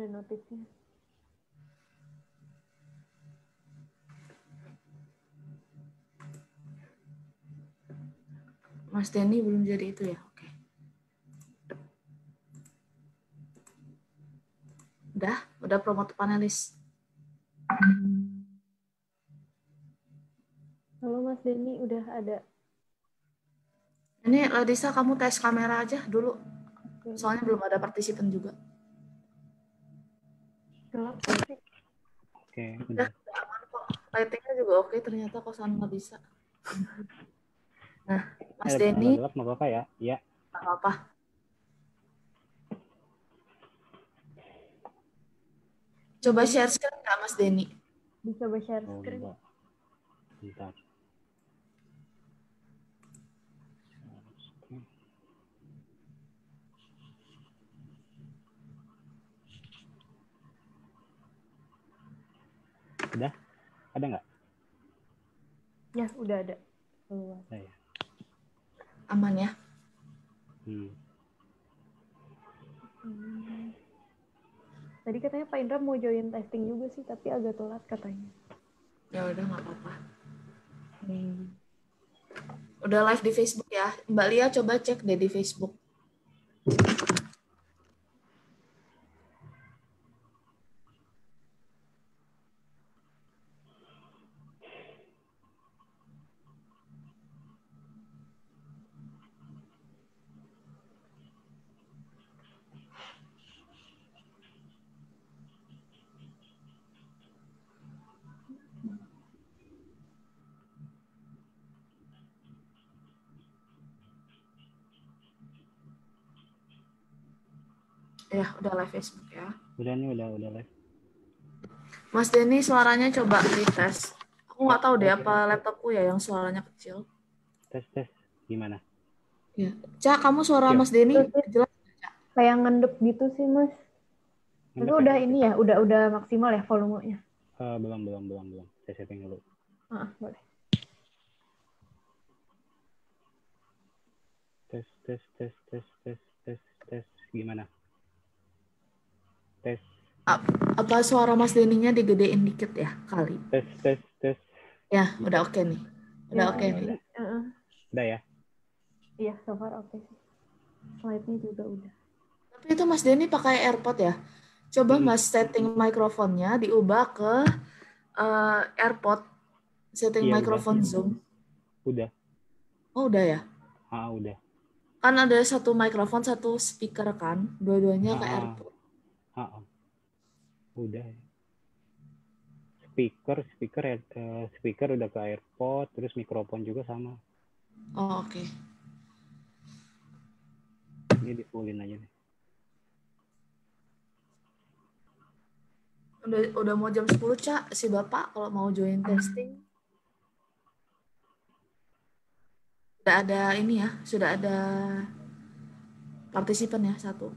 ada notifnya. Mas Denny belum jadi itu ya? Oke. Udah promote panelis. Halo Mas Denny, udah ada. Ini Ladisa, kamu tes kamera aja dulu. Oke. Soalnya belum ada partisipan juga. Gelap sih. Oke, Udah aman kok. Lightingnya juga oke ternyata kosan Ladisa. Nah, Mas Denny, gelap nggak apa-apa ya? Iya. nggak apa-apa. Coba share screen nggak Mas Denny? Dicoba share Oh, screen. bentar. Udah? Ada nggak? Ya, udah ada. Keluar. Ya. Aman ya? Tadi katanya Pak Indra mau join testing juga sih, tapi agak telat katanya. Ya udah nggak apa-apa. Udah live di Facebook ya. Mbak Lia coba cek deh di Facebook. Ya, udah live Facebook ya. Udah nih, udah live. Mas Denny suaranya coba dites. Aku nggak tahu deh apa laptopku ya yang suaranya kecil. Tes. Gimana? Ya. Cak, kamu suara Mas Denny jelas nggak, Cak? Kayak ngendep gitu sih, Mas. Tapi udah ini ya, udah maksimal ya volumenya. Belum. Saya setting dulu. Boleh. Tes. Gimana? Tes. Apa suara Mas Denny-nya digedein dikit ya kali? Tes. Ya, udah oke nih. Udah oke nih. Udah ya? Iya, so far oke sih. Slide-nya juga udah. Tapi itu Mas Denny pakai AirPod ya? Coba Mas setting mikrofonnya diubah ke AirPod. Setting Iya, mikrofon Zoom. Udah. Oh, udah ya? Udah. Kan ada satu mikrofon, satu speaker kan? Dua-duanya ke AirPod. Udah. Speaker udah ke AirPod, terus mikrofon juga sama. Oh, oke. Ini di fullin aja nih. Udah mau jam 10, Cak, si Bapak kalau mau join testing. Sudah ada ini ya, sudah ada partisipan ya, satu.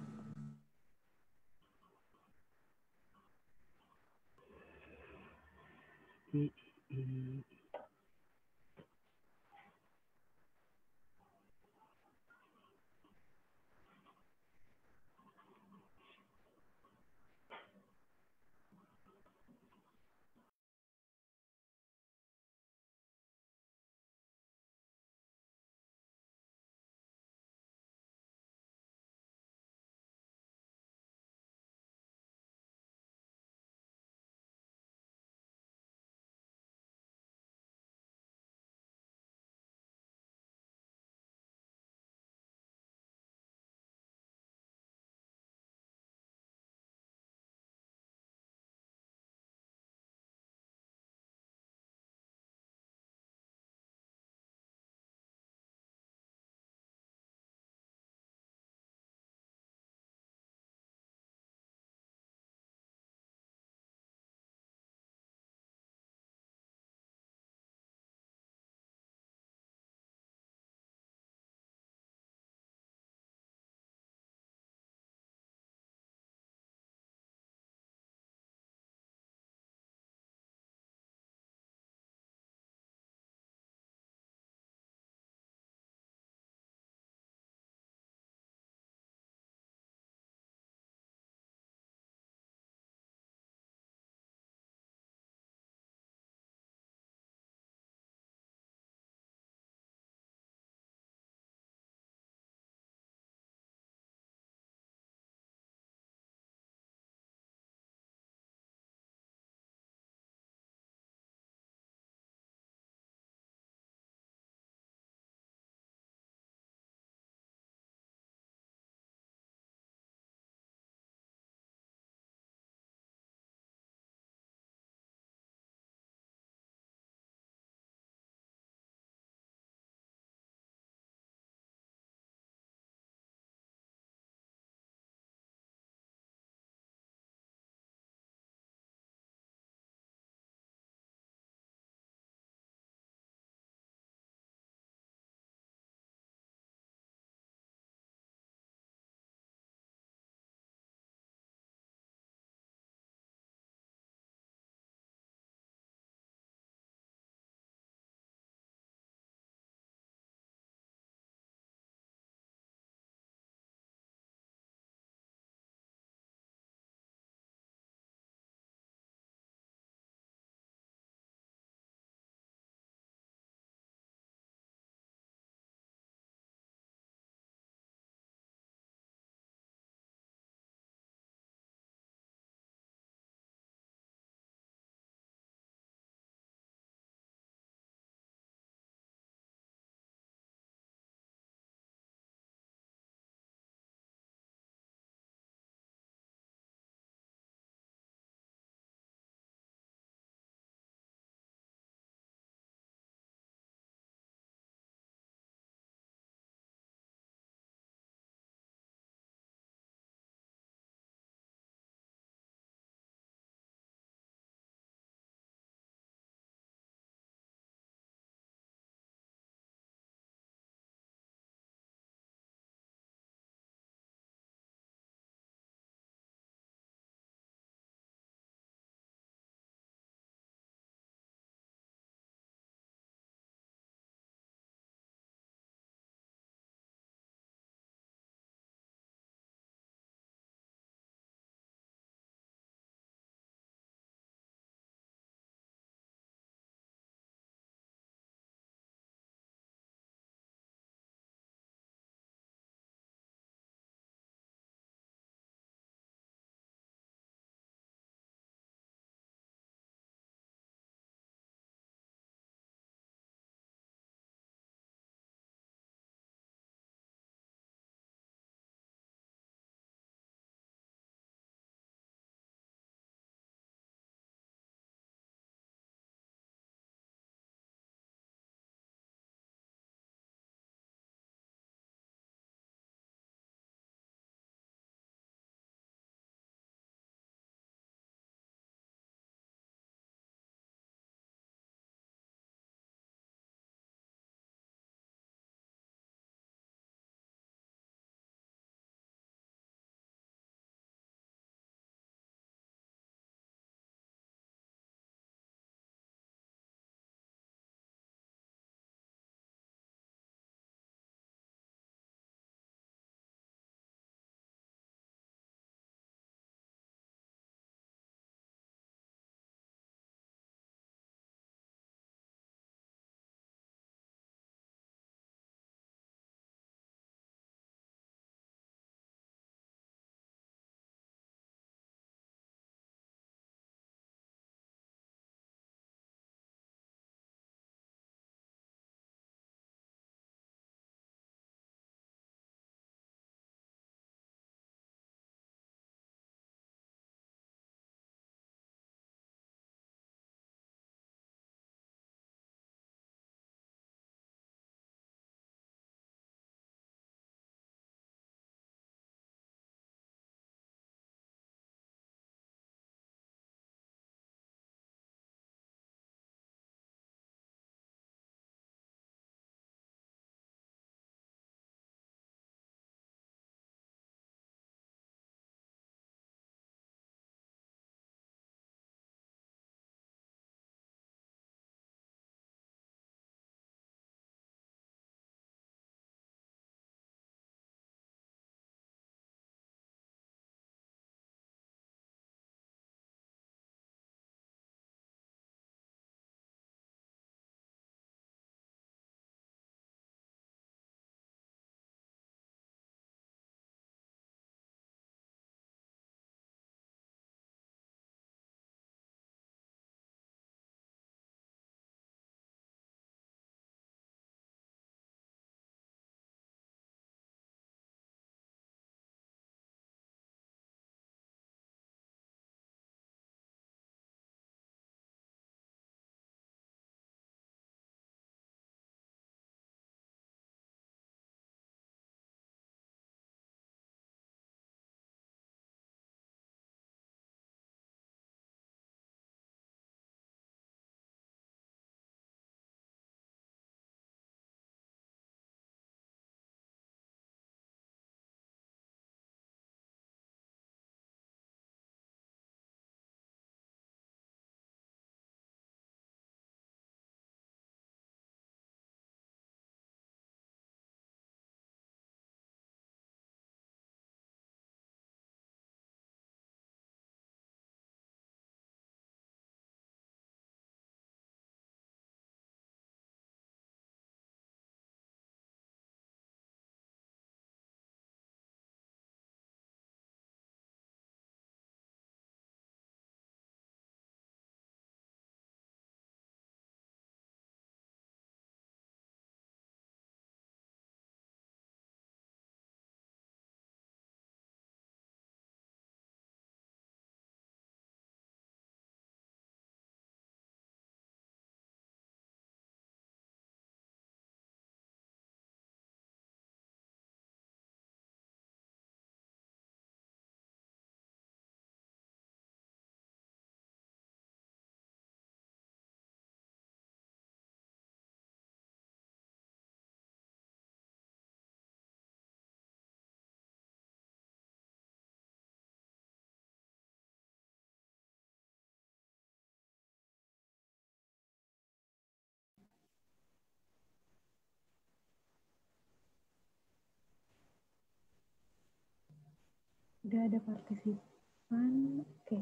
Udah ada partisipan. Oke.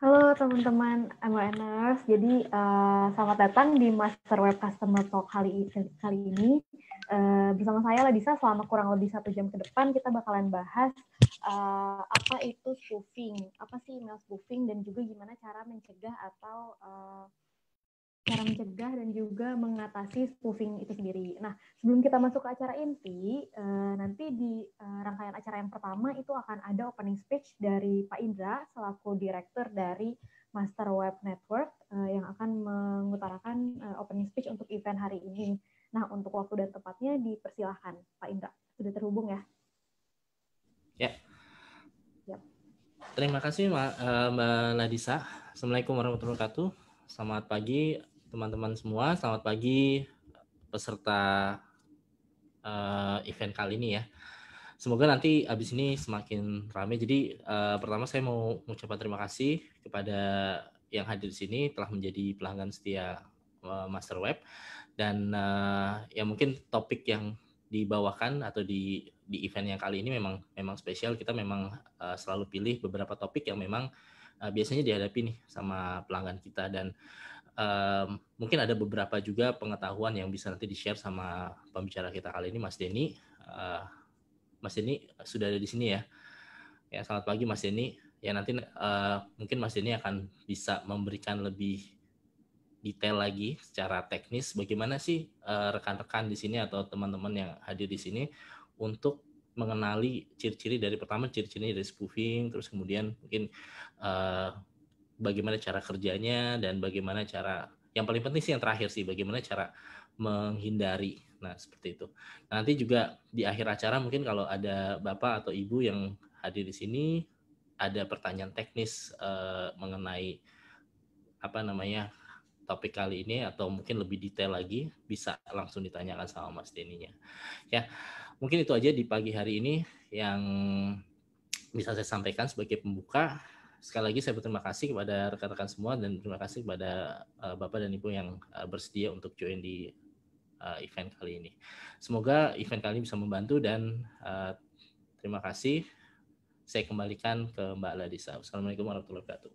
Halo teman-teman MWNers. Jadi selamat datang di Master Web Customer Talk kali ini. Bersama saya Ladisa, selama kurang lebih 1 jam ke depan kita bakalan bahas apa itu spoofing, apa sih email spoofing, dan juga gimana cara mencegah atau dan juga mengatasi spoofing itu sendiri. Nah, sebelum kita masuk ke acara inti, nanti di rangkaian acara yang pertama itu akan ada opening speech dari Pak Indra selaku direktur dari Master Web Network yang akan mengutarakan opening speech untuk event hari ini. Nah, untuk waktu dan tempatnya dipersilahkan Pak Indra. Sudah terhubung ya? Ya. Yep. Terima kasih Mbak Ladisa. Assalamualaikum warahmatullahi wabarakatuh. Selamat pagi teman-teman semua. Selamat pagi peserta event kali ini ya. Semoga nanti abis ini semakin ramai. Jadi pertama saya mau mengucapkan terima kasih kepada yang hadir di sini telah menjadi pelanggan setia Master Web, dan ya mungkin topik yang dibawakan atau di event yang kali ini memang spesial. Kita memang selalu pilih beberapa topik yang memang biasanya dihadapi nih sama pelanggan kita, dan mungkin ada beberapa juga pengetahuan yang bisa nanti di-share sama pembicara kita kali ini, Mas Denny. Mas Denny sudah ada di sini ya. Ya, selamat pagi Mas Denny. Ya, nanti mungkin Mas Denny akan bisa memberikan lebih detail lagi secara teknis bagaimana sih rekan-rekan di sini atau teman-teman yang hadir di sini untuk mengenali ciri-ciri dari spoofing, terus kemudian mungkin bagaimana cara kerjanya, dan bagaimana cara, yang paling penting sih yang terakhir sih, bagaimana cara menghindari. Nah, seperti itu. Nanti juga di akhir acara mungkin kalau ada Bapak atau Ibu yang hadir di sini, ada pertanyaan teknis mengenai topik kali ini, atau mungkin lebih detail lagi, bisa langsung ditanyakan sama Mas Denny-nya. Ya, mungkin itu aja di pagi hari ini yang bisa saya sampaikan sebagai pembuka. Sekali lagi saya berterima kasih kepada rekan-rekan semua, dan terima kasih kepada Bapak dan Ibu yang bersedia untuk join di event kali ini. Semoga event kali ini bisa membantu, dan terima kasih. Saya kembalikan ke Mbak Ladisa. Assalamualaikum warahmatullahi wabarakatuh.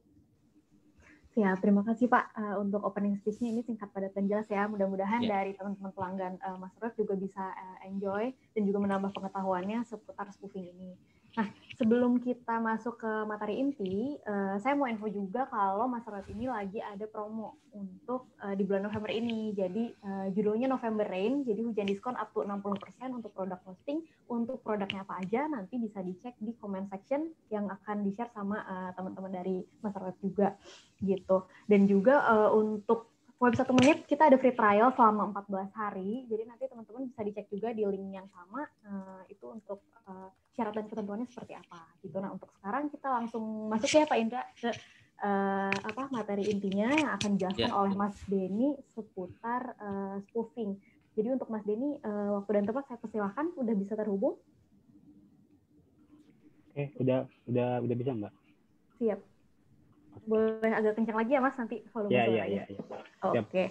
Ya, terima kasih Pak untuk opening speech-nya. Ini singkat, padat, dan jelas ya. Mudah-mudahan dari teman-teman pelanggan Master Web juga bisa enjoy dan juga menambah pengetahuannya seputar spoofing ini. Nah, sebelum kita masuk ke materi inti, saya mau info juga kalau Master Web ini lagi ada promo untuk di bulan November ini. Jadi judulnya November Rain, jadi hujan diskon up to 60% untuk produk hosting. Untuk produknya apa aja nanti bisa dicek di comment section yang akan di-share sama teman-teman dari Master Web juga gitu. Dan juga untuk Web 1 menit kita ada free trial selama 14 hari. Jadi nanti teman-teman bisa dicek juga di link yang sama itu untuk syarat dan ketentuannya seperti apa gitu. Nah, untuk sekarang kita langsung masuk ya Pak Indra ke materi intinya yang akan dijelaskan oleh Mas Denny seputar spoofing. Jadi untuk Mas Denny, waktu dan tempat saya persilahkan, udah bisa terhubung? Oke, udah bisa Mbak. Siap. Boleh agak kencang lagi ya Mas, nanti volume suaranya. Ya. Oke.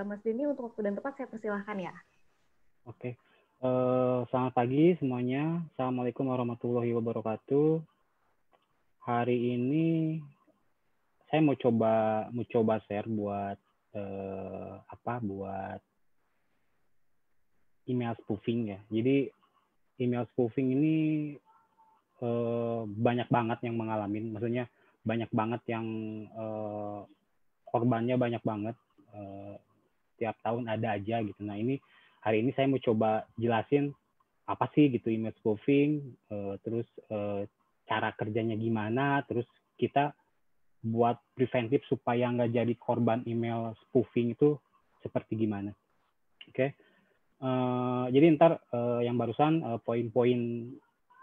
Mas Denny, untuk waktu dan tempat saya persilahkan ya. Oke. Selamat pagi semuanya. Assalamualaikum warahmatullahi wabarakatuh. Hari ini saya mau coba share buat buat email spoofing ya. Jadi email spoofing ini banyak banget yang mengalami, maksudnya banyak banget yang korbannya banyak banget. Tiap tahun ada aja gitu. Nah, hari ini saya mau coba jelasin apa sih gitu email spoofing, terus cara kerjanya gimana, terus kita buat preventif supaya nggak jadi korban email spoofing itu seperti gimana. Oke. Jadi ntar yang barusan poin-poin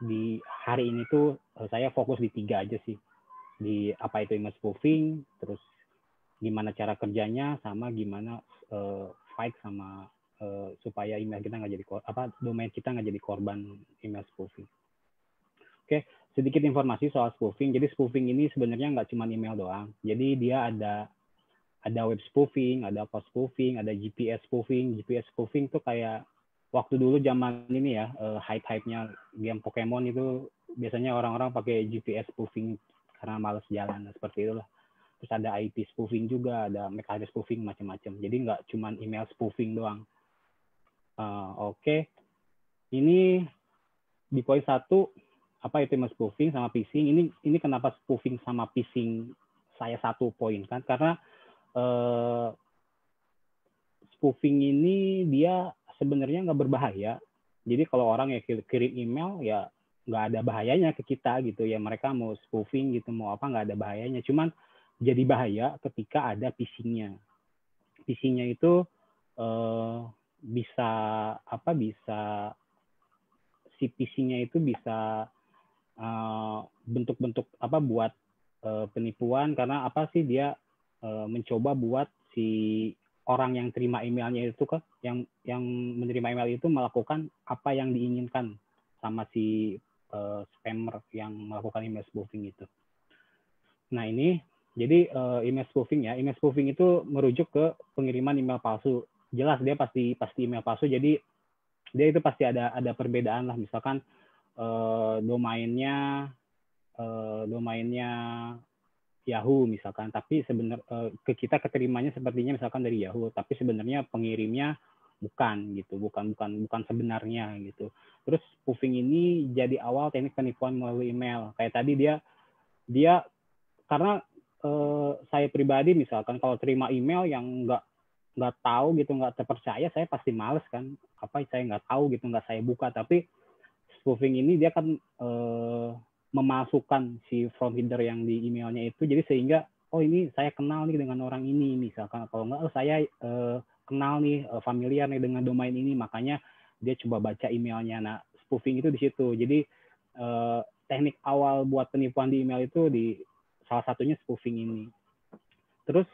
di hari ini tuh saya fokus di 3 aja sih. Di apa itu email spoofing, terus gimana cara kerjanya, sama gimana fight sama supaya email kita nggak jadi domain kita nggak jadi korban email spoofing. Oke, sedikit informasi soal spoofing. Jadi spoofing ini sebenarnya nggak cuma email doang. Jadi dia ada web spoofing, ada post spoofing, ada GPS spoofing. GPS spoofing tuh kayak waktu dulu zaman ini ya, hype-hype-nya game Pokemon itu biasanya orang-orang pakai GPS spoofing karena males jalan, seperti itulah. Terus ada IP spoofing juga, ada MAC address spoofing macam-macam. Jadi nggak cuma email spoofing doang. Oke. Ini di poin 1, apa itu email spoofing sama phishing. Ini kenapa spoofing sama phishing saya 1 poin kan? Karena spoofing ini dia sebenarnya nggak berbahaya. Jadi kalau orang yang kirim email ya nggak ada bahayanya ke kita gitu ya. Mereka mau spoofing gitu, mau apa nggak ada bahayanya. Cuman jadi bahaya ketika ada phishing-nya. Phishing-nya itu bisa si phishing-nya itu bisa bentuk-bentuk apa buat penipuan, karena apa sih dia mencoba buat si orang yang terima emailnya itu kan, yang menerima email itu melakukan apa yang diinginkan sama si spammer yang melakukan email spoofing itu. Nah ini jadi email spoofing ya, email spoofing itu merujuk ke pengiriman email palsu. Jelas dia pasti email palsu, jadi dia itu pasti ada perbedaan lah. Misalkan domainnya Yahoo misalkan, tapi sebenarnya kita keterimanya sepertinya misalkan dari Yahoo, tapi sebenarnya pengirimnya bukan gitu, bukan sebenarnya gitu. Terus spoofing ini jadi awal teknik penipuan melalui email. Kayak tadi dia karena saya pribadi misalkan kalau terima email yang nggak tahu gitu, nggak terpercaya, saya pasti males kan, apa saya nggak tahu gitu, nggak saya buka. Tapi spoofing ini dia kan memasukkan si front header yang di emailnya itu, jadi sehingga oh ini saya kenal nih dengan orang ini misalkan, kalau nggak saya kenal nih, familiar nih dengan domain ini, makanya dia coba baca emailnya. Nah spoofing itu di situ. Jadi teknik awal buat penipuan di email itu di salah satunya spoofing ini. Terus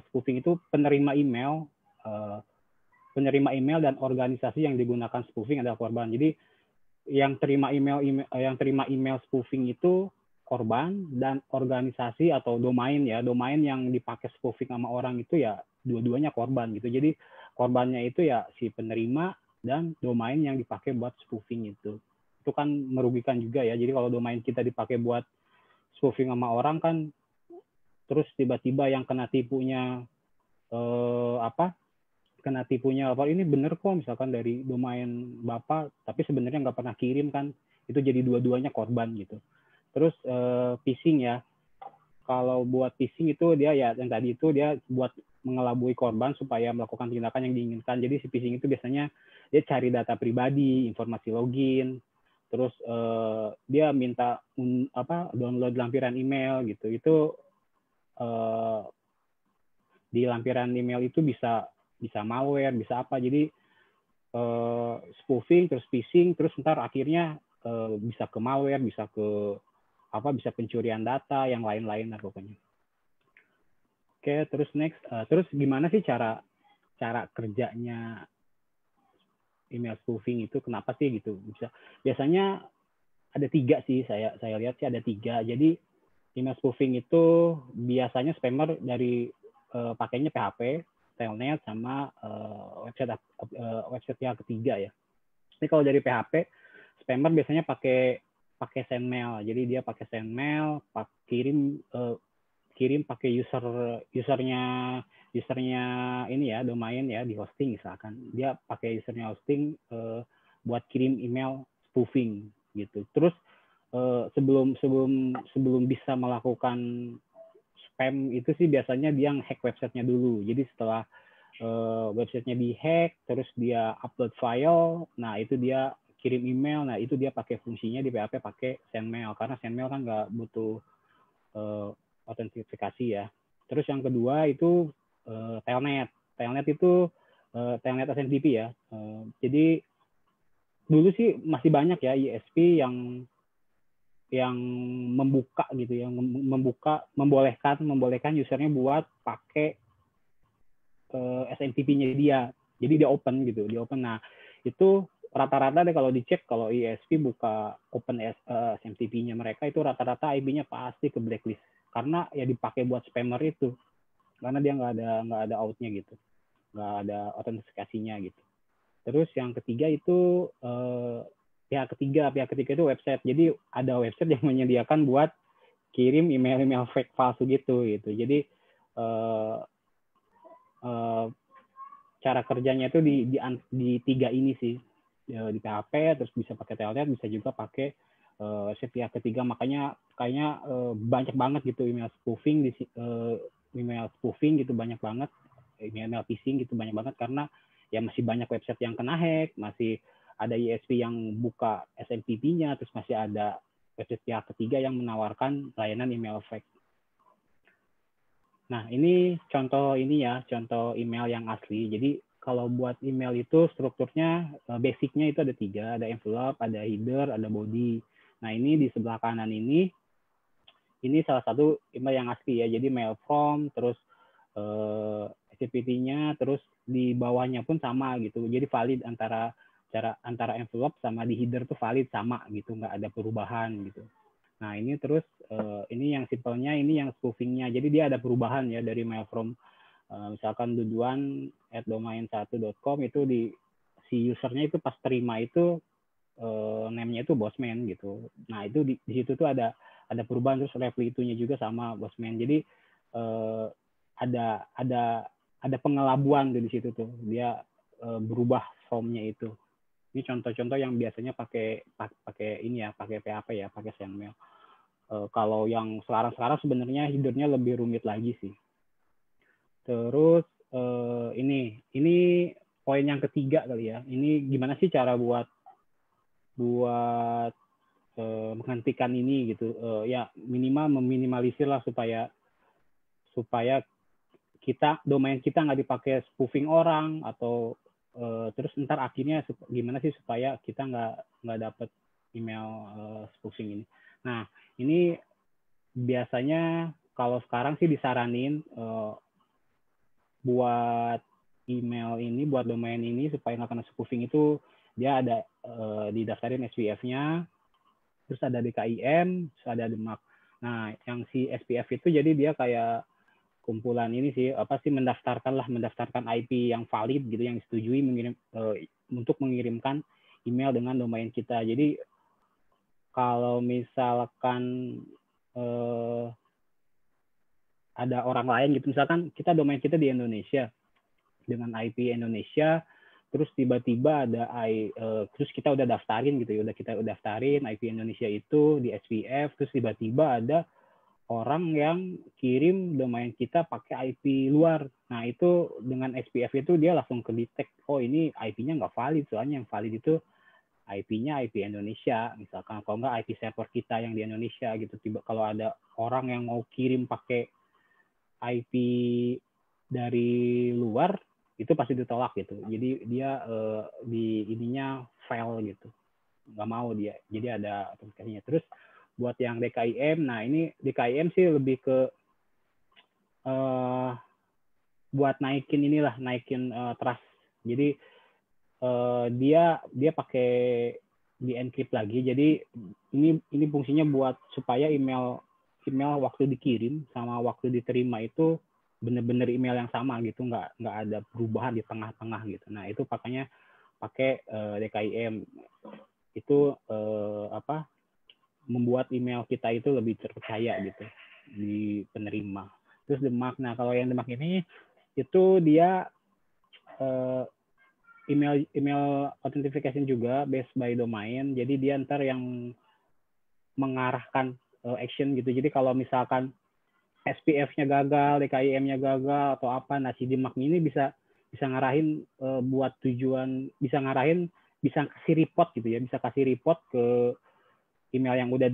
spoofing itu penerima email dan organisasi yang digunakan spoofing adalah korban. Jadi yang terima email spoofing itu korban, dan organisasi atau domain yang dipakai spoofing sama orang itu ya dua-duanya korban gitu. Jadi korbannya itu ya si penerima dan domain yang dipakai buat spoofing itu kan merugikan juga ya. Jadi kalau domain kita dipakai buat spoofing sama orang kan, terus tiba-tiba yang kena tipunya ini bener kok misalkan dari domain Bapak, tapi sebenarnya nggak pernah kirim kan, itu jadi dua-duanya korban gitu. Terus phishing ya, kalau buat phishing itu dia ya yang tadi itu dia buat mengelabui korban supaya melakukan tindakan yang diinginkan. Jadi si phishing itu biasanya dia cari data pribadi, informasi login, terus dia minta download lampiran email gitu. Itu di lampiran email itu bisa malware, bisa apa. Jadi spoofing, terus phishing, terus ntar akhirnya bisa ke malware, bisa pencurian data, yang lain-lain lah pokoknya. Oke, terus next. Terus gimana sih cara kerjanya email spoofing itu? Kenapa sih gitu? Biasanya ada 3 sih, saya lihat sih ada 3. Jadi email spoofing itu biasanya spammer dari pakainya PHP, Telnet, sama website yang ketiga ya. Ini kalau dari PHP, spammer biasanya pakai sendmail. Jadi dia pakai sendmail, kirim pakai usernya ini ya, domain ya, di hosting misalkan. Dia pakai usernya hosting buat kirim email spoofing gitu. Terus sebelum bisa melakukan spam itu sih biasanya dia hack websitenya dulu. Jadi setelah websitenya dihack, terus dia upload file, nah itu dia kirim email, nah itu dia pakai fungsinya di PHP pakai sendmail, karena sendmail kan nggak butuh autentifikasi ya. Terus yang kedua itu telnet. Telnet itu telnet SMTP ya. Jadi dulu sih masih banyak ya ISP yang membuka gitu ya, membolehkan usernya buat pakai SMTP-nya dia. Jadi dia open gitu, Nah, itu rata-rata deh kalau dicek, kalau ISP buka open SMTP-nya mereka itu rata-rata IP-nya pasti ke blacklist. Karena ya dipakai buat spammer itu. Karena dia nggak ada out-nya gitu. Nggak ada autentifikasinya gitu. Terus yang ketiga itu pihak ketiga itu website. Jadi ada website yang menyediakan buat kirim email fake palsu gitu. Jadi cara kerjanya itu di tiga ini sih, di PHP, terus bisa pakai Telnet, bisa juga pakai pihak ketiga. Makanya kayaknya banyak banget gitu email spoofing gitu, banyak banget email phishing gitu, banyak banget karena ya masih banyak website yang kena hack, masih ada ISP yang buka SMTP-nya, terus masih ada website pihak ketiga yang menawarkan layanan email fake. Nah, ini contoh email yang asli. Jadi kalau buat email itu strukturnya, basicnya itu ada 3, ada envelope, ada header, ada body. Nah, ini di sebelah kanan ini salah satu email yang asli ya. Jadi mail from, terus SCPT-nya, terus di bawahnya pun sama gitu. Jadi valid antara envelope sama di header tuh valid sama gitu, nggak ada perubahan gitu. Nah, ini terus ini yang simpelnya, ini yang spoofingnya. Jadi dia ada perubahan ya dari mail from misalkan duduan@domain1.com itu si usernya itu pas terima itu name-nya itu Bosman gitu. Nah, itu di situ tuh ada perubahan, terus reply itunya juga sama Bosman. Jadi ada pengelabuan di situ tuh. Dia berubah formnya itu. Ini contoh-contoh yang biasanya pakai ini ya, pakai PHP ya, pakai SendMail. Kalau yang sekarang sebenarnya header-nya lebih rumit lagi sih. Terus ini poin yang ketiga kali ya. Ini gimana sih cara buat menghentikan ini gitu. Ya minimal meminimalisir lah supaya domain kita nggak dipakai spoofing orang, atau terus ntar akhirnya gimana sih supaya kita nggak dapet email spoofing ini. Nah, ini biasanya kalau sekarang sih disaranin buat email ini, buat domain ini supaya nggak kena spoofing itu dia ada didaftarin SPF-nya, terus ada DKIM, terus ada DMARC. Nah, yang si SPF itu jadi dia kayak kumpulan ini sih, mendaftarkan IP yang valid gitu, yang disetujui untuk mengirimkan email dengan domain kita. Jadi kalau misalkan ada orang lain gitu, misalkan domain kita di Indonesia dengan IP Indonesia, terus tiba-tiba terus kita udah daftarin gitu ya, kita udah daftarin IP Indonesia itu di SPF, terus tiba-tiba ada orang yang kirim domain kita pakai IP luar. Nah, itu dengan SPF itu dia langsung kedetek, oh ini IP-nya nggak valid, soalnya yang valid itu IP-nya IP Indonesia, misalkan. Kalau nggak IP server kita yang di Indonesia gitu. Kalau ada orang yang mau kirim pakai IP dari luar, itu pasti ditolak gitu. Jadi dia di ininya file gitu. Nggak mau dia. Jadi ada aplikasinya. Terus buat yang DKIM, nah ini DKIM sih lebih ke buat naikin trust. Jadi dia pakai di encrypt lagi. Jadi ini fungsinya buat supaya email waktu dikirim sama waktu diterima itu benar-benar email yang sama gitu, nggak ada perubahan di tengah-tengah gitu. Nah, itu pakai DKIM. Itu membuat email kita itu lebih terpercaya gitu di penerima. Terus DMARC, nah kalau yang DMARC ini itu dia email authentication juga based by domain. Jadi dia ntar yang mengarahkan action gitu. Jadi kalau misalkan SPF-nya gagal, DKIM-nya gagal atau apa, nah si DMARC ini bisa ngarahin buat tujuan, bisa kasih report gitu ya, bisa kasih report ke email yang udah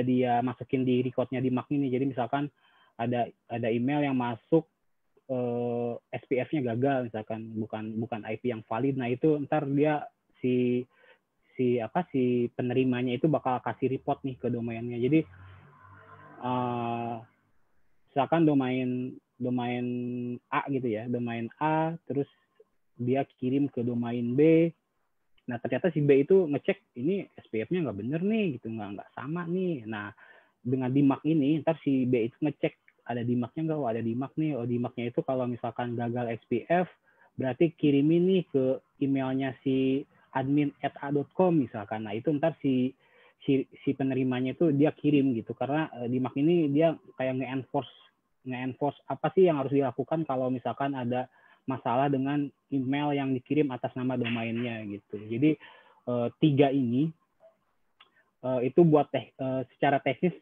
dia masukin di recordnya di DMARC ini. Jadi misalkan ada email yang masuk SPF-nya gagal, misalkan bukan IP yang valid, nah itu ntar dia si penerimanya itu bakal kasih report nih ke domainnya. Jadi misalkan domain A gitu ya, domain A, terus dia kirim ke domain B. Nah, ternyata si B itu ngecek ini SPF-nya nggak bener nih, gitu, nggak sama nih. Nah, dengan DMARC ini, ntar si B itu ngecek ada DMARC-nya nggak, ada DMARC nih. Oh, DMARC-nya itu kalau misalkan gagal SPF, berarti kirimin nih ke emailnya si admin@a.com misalkan. Nah itu ntar si penerimanya itu dia kirim gitu, karena di Mac ini dia kayak nge-enforce apa sih yang harus dilakukan kalau misalkan ada masalah dengan email yang dikirim atas nama domainnya gitu. Jadi 3 ini itu buat secara teknis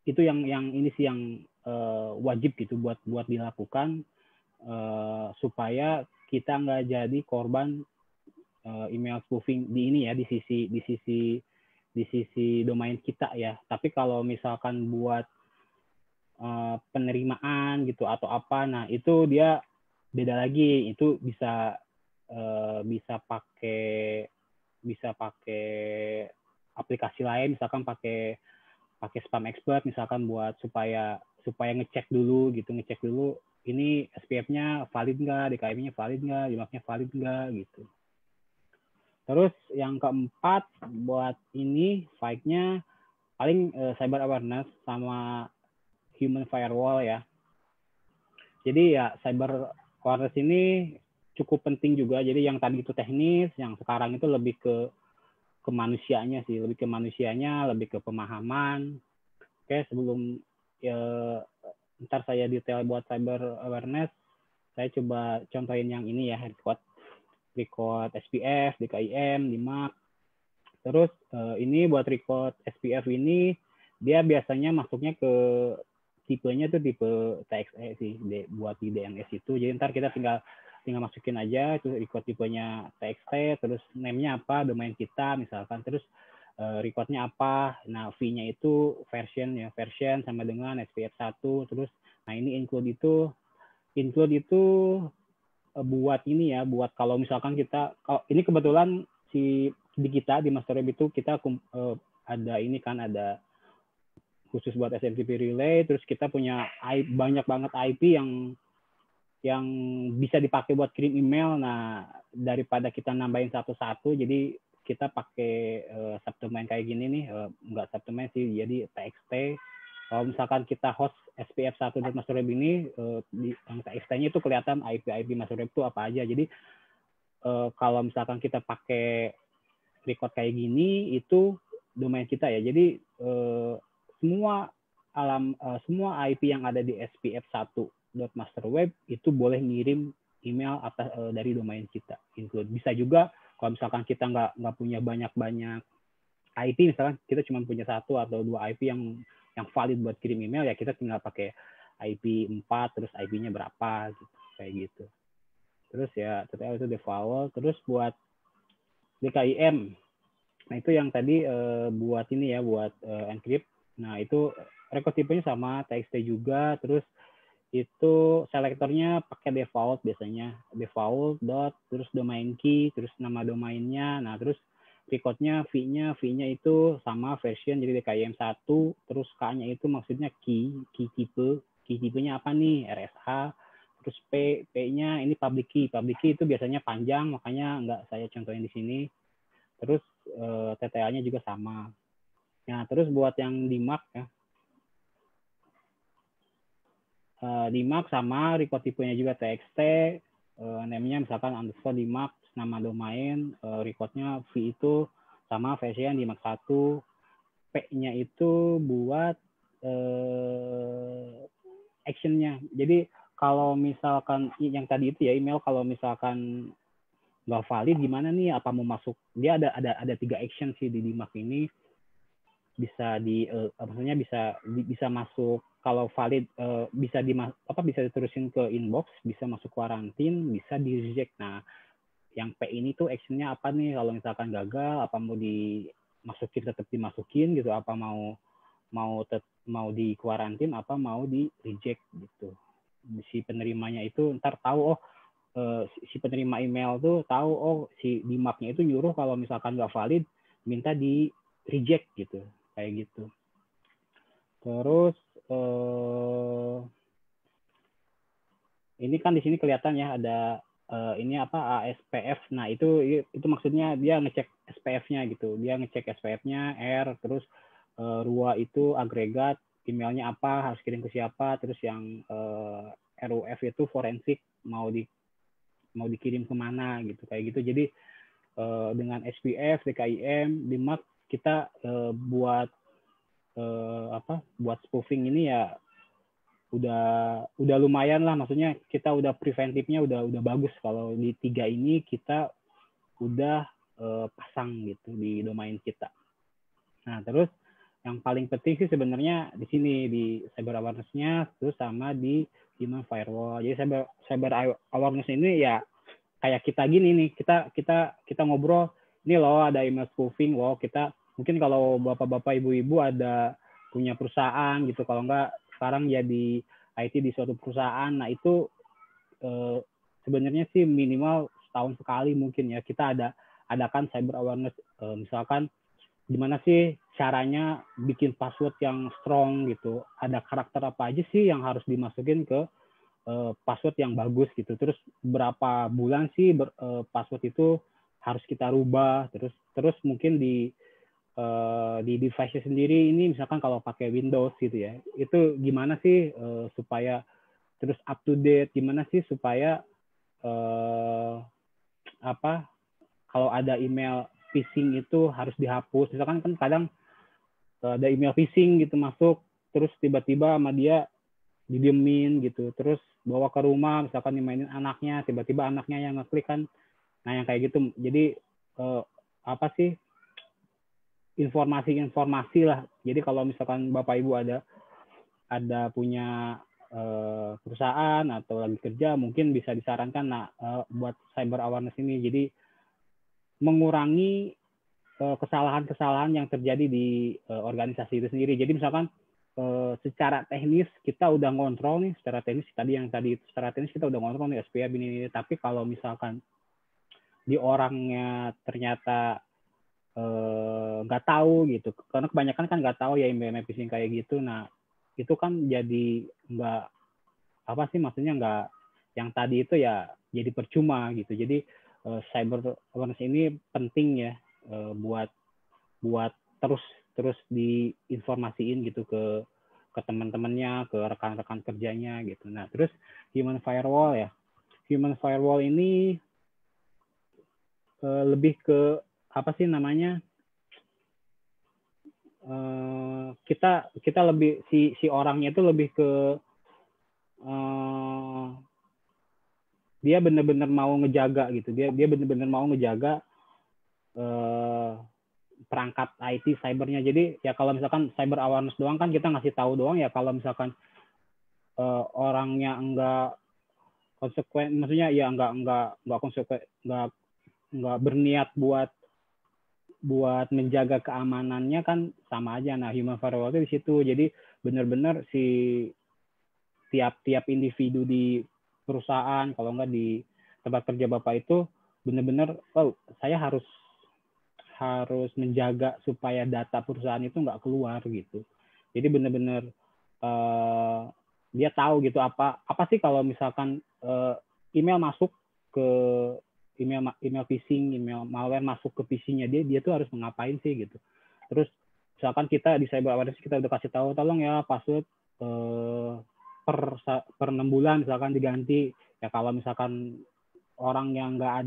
itu yang ini sih yang wajib gitu buat dilakukan supaya kita nggak jadi korban email spoofing di ini ya, di sisi domain kita ya. Tapi kalau misalkan buat penerimaan gitu atau apa, nah itu dia beda lagi. Itu bisa pakai aplikasi lain, misalkan pakai spam expert misalkan buat supaya ngecek dulu ini SPF-nya valid nggak, DKIM-nya valid nggak, IMAP-nya valid nggak gitu. Terus yang keempat buat ini fight-nya paling cyber awareness sama human firewall ya. Jadi ya cyber awareness ini cukup penting juga. Jadi yang tadi itu teknis, yang sekarang itu lebih ke manusianya sih, lebih ke pemahaman. Oke, sebelum ntar saya detail buat cyber awareness, saya coba contohin yang ini ya, record SPF, DKIM, DIMAP. Terus ini buat record SPF ini dia biasanya masuknya ke tipenya tuh tipe TXT sih, buat di DNS itu. Jadi ntar kita tinggal masukin aja itu record tipenya TXT, terus name-nya apa, domain kita misalkan, terus recordnya apa. Nah, V-nya itu version sama dengan SPF 1. Terus nah ini include itu buat ini ya, buat kalau misalkan ini kebetulan di kita di Masterweb itu kita ada khusus buat SMTP relay, terus kita punya banyak banget IP yang bisa dipakai buat kirim email. Nah, daripada kita nambahin satu-satu, jadi kita pakai subdomain kayak gini nih, nggak subdomain sih, jadi TXT. Kalau misalkan kita host SPF1.masterweb ini, yang TXT-nya itu kelihatan IP masterweb itu apa aja. Jadi kalau misalkan kita pakai record kayak gini, itu domain kita ya. Jadi semua IP yang ada di SPF1.masterweb itu boleh ngirim email atas dari domain kita. Include bisa juga kalau misalkan kita nggak punya banyak IP, misalkan kita cuma punya 1 atau 2 IP yang valid buat kirim email, ya kita tinggal pakai IP 4 terus IP-nya berapa gitu, kayak gitu. Terus ya TTL itu default. Terus buat DKIM, nah itu yang tadi buat ini ya, buat encrypt. Nah itu record tipenya sama TXT juga. Terus itu selektornya pakai default, biasanya default dot terus domain key terus nama domainnya. Nah terus recordnya V-nya itu sama version, jadi DKIM 1, terus K-nya itu maksudnya key tipenya apa nih, RSA. Terus P-nya ini public key itu biasanya panjang, makanya nggak saya contohin di sini. Terus TTL-nya juga sama. Nah terus buat yang DIMAP ya, DIMAP sama record tipenya juga TXT, name-nya misalkan underscore DIMAP, nama domain, recordnya V itu sama version DIMAP 1, P-nya itu buat action-nya. Jadi kalau misalkan yang tadi itu ya email, kalau misalkan nggak valid gimana nih, apa mau masuk, dia ada 3 action sih di DIMAP ini. Bisa maksudnya bisa masuk kalau valid, bisa diterusin ke inbox, bisa masuk kuarantin, bisa di reject. Nah yang P ini tuh actionnya apa nih, kalau misalkan gagal, apa mau tetap dimasukin gitu, apa mau di kuarantin, apa mau di reject gitu. Si penerimanya itu ntar tahu, si penerima email tuh tahu, si DIMAP-nya itu nyuruh kalau misalkan nggak valid minta di reject gitu, kayak gitu. Terus ini kan di sini kelihatan ya ada ini apa, ASPF. Nah itu maksudnya dia ngecek SPF-nya gitu, dia ngecek SPF-nya R, terus RUA itu agregat, emailnya apa, harus kirim ke siapa, terus yang RUF itu forensik, mau mau dikirim kemana gitu kayak gitu. Jadi dengan SPF, DKIM, DMARC kita buat buat spoofing ini ya udah lumayan lah, maksudnya kita udah preventifnya udah bagus kalau di 3 ini kita udah pasang gitu di domain kita. Nah, terus yang paling penting sih sebenarnya di sini di cyber awareness-nya terus sama di human firewall. Jadi cyber awareness ini ya kayak kita gini nih, kita ngobrol, ini loh ada email spoofing, loh kita mungkin kalau bapak-bapak ibu-ibu ada punya perusahaan gitu, kalau enggak sekarang jadi IT di suatu perusahaan, nah itu sebenarnya sih minimal setahun sekali mungkin ya kita adakan cyber awareness, misalkan gimana sih caranya bikin password yang strong gitu, ada karakter apa aja sih yang harus dimasukin ke password yang bagus gitu, terus berapa bulan sih password itu harus kita rubah, terus mungkin di device sendiri ini misalkan kalau pakai Windows gitu ya, itu gimana sih supaya terus up to date, gimana sih supaya kalau ada email phishing itu harus dihapus, misalkan kan kadang ada email phishing gitu masuk terus tiba-tiba sama dia didiemin gitu, terus bawa ke rumah misalkan dimainin anaknya, tiba-tiba anaknya yang ngeklik kan, nah yang kayak gitu. Jadi informasi lah. Jadi kalau misalkan Bapak Ibu ada punya perusahaan atau lagi kerja, mungkin bisa disarankan buat cyber awareness ini. Jadi mengurangi kesalahan-kesalahan yang terjadi di organisasi itu sendiri. Jadi misalkan secara teknis kita udah ngontrol nih, secara teknis secara teknis kita udah ngontrol nih SPF ini. Tapi kalau misalkan di orangnya ternyata nggak tahu gitu, karena kebanyakan kan nggak tahu ya email phishing kayak gitu. Nah itu kan jadi nggak maksudnya nggak, yang tadi itu ya jadi percuma gitu. Jadi cyber awareness ini penting ya buat terus diinformasiin gitu ke teman-temannya, ke rekan-rekan kerjanya gitu. Nah terus human firewall ini lebih ke kita lebih si orangnya itu lebih ke dia benar-benar mau ngejaga gitu, dia benar-benar mau ngejaga perangkat IT cybernya. Jadi ya kalau misalkan cyber awareness doang kan kita ngasih tahu doang ya, kalau misalkan orangnya enggak konsekuen, maksudnya ya enggak konsekuen, enggak berniat buat menjaga keamanannya kan sama aja. Nah human firewall itu di situ, jadi benar-benar si tiap individu di perusahaan, kalau enggak di tempat kerja Bapak itu benar-benar saya harus menjaga supaya data perusahaan itu nggak keluar gitu. Jadi benar-benar dia tahu gitu apa sih kalau misalkan email masuk ke email phishing, email malware masuk ke PC-nya dia tuh harus mengapain sih gitu. Terus misalkan kita di cyber awareness kita udah kasih tahu, tolong ya password per 6 bulan misalkan diganti. Ya kalau misalkan orang yang nggak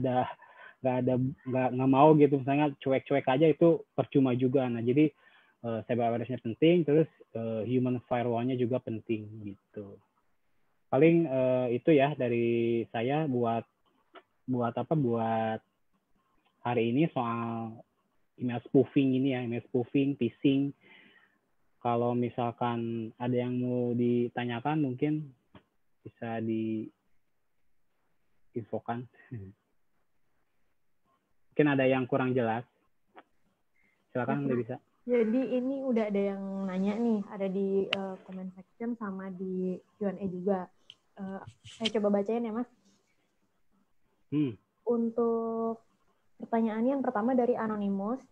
mau gitu, misalnya cuek-cuek aja, itu percuma juga. Nah jadi cyber awareness-nya penting, terus human firewall-nya juga penting gitu. Paling itu ya dari saya buat hari ini soal email spoofing ini ya, email spoofing, phishing. Kalau misalkan ada yang mau ditanyakan mungkin bisa diinfokan. Mungkin ada yang kurang jelas. Silakan udah bisa. Jadi ini udah ada yang nanya nih, ada di comment section sama di Q&A juga. Saya coba bacain ya Mas. Untuk pertanyaan yang pertama dari Anonymous,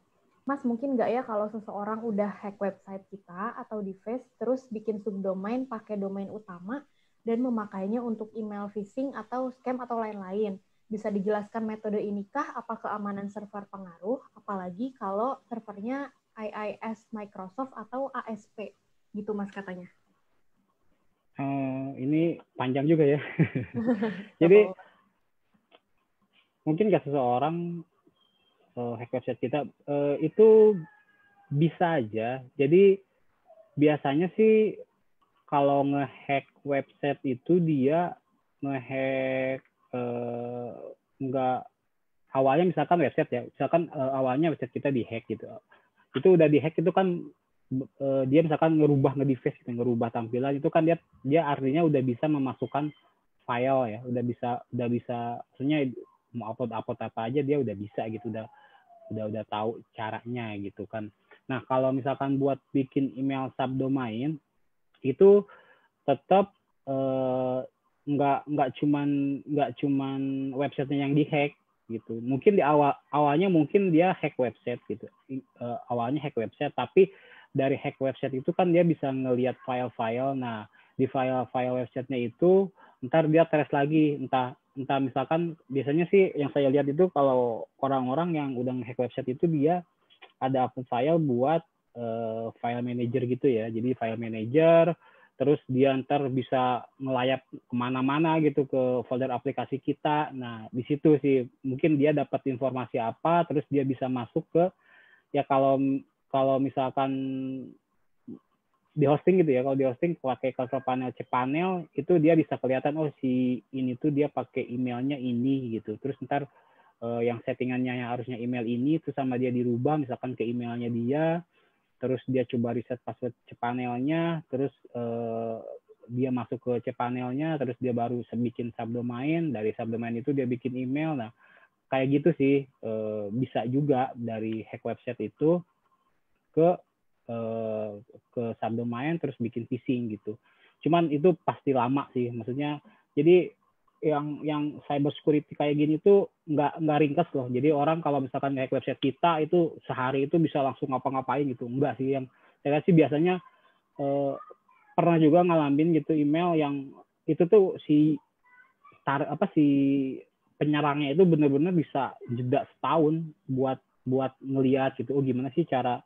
Mas mungkin nggak ya kalau seseorang udah hack website kita atau device terus bikin subdomain pakai domain utama dan memakainya untuk email phishing atau scam atau lain-lain? Bisa dijelaskan metode inikah? Apa keamanan server pengaruh? Apalagi kalau servernya IIS Microsoft atau ASP gitu Mas katanya. Ini panjang juga ya. Jadi mungkin ke seseorang hack website kita, itu bisa aja. Jadi biasanya sih kalau ngehack website itu dia ngehack nggak awalnya misalkan website ya, misalkan awalnya website kita dihack gitu. Itu udah dihack itu kan dia misalkan nge-device gitu, ngerubah tampilan itu kan dia artinya udah bisa memasukkan file ya, udah bisa maksudnya mau upload apa aja dia udah bisa gitu, udah tahu caranya gitu kan. Nah, kalau misalkan buat bikin email subdomain itu tetap nggak cuman websitenya yang dihack gitu. Mungkin di awalnya mungkin dia hack website gitu. Awalnya hack website, tapi dari hack website itu kan dia bisa ngelihat file-file. Nah, di file-file websitenya itu ntar dia trace lagi, entah misalkan biasanya sih yang saya lihat itu kalau orang-orang yang udah nge-hack website itu dia ada akun file buat file manager gitu ya. Jadi file manager, terus dia ntar bisa ngelayap kemana-mana gitu ke folder aplikasi kita. Nah, di situ sih mungkin dia dapat informasi apa, terus dia bisa masuk ke, ya kalau misalkan di hosting gitu ya, kalau di hosting pakai control panel cPanel itu dia bisa kelihatan, oh si ini tuh dia pakai emailnya ini gitu. Terus ntar yang settingannya yang harusnya email ini itu sama dia dirubah misalkan ke emailnya dia, terus dia coba reset password cPanelnya, terus dia masuk ke cPanelnya, terus dia baru bikin subdomain, dari subdomain itu dia bikin email. Nah, kayak gitu sih, bisa juga dari hack website itu ke subdomain terus bikin phishing gitu. Cuman itu pasti lama sih, maksudnya jadi yang cyber security kayak gini tuh nggak ringkas loh. Jadi orang kalau misalkan hack website kita itu sehari itu bisa langsung ngapa-ngapain gitu. Enggak sih, yang saya sih biasanya pernah juga ngalamin gitu email yang itu tuh si penyerangnya itu benar-benar bisa jeda setahun buat ngelihat gitu, oh gimana sih cara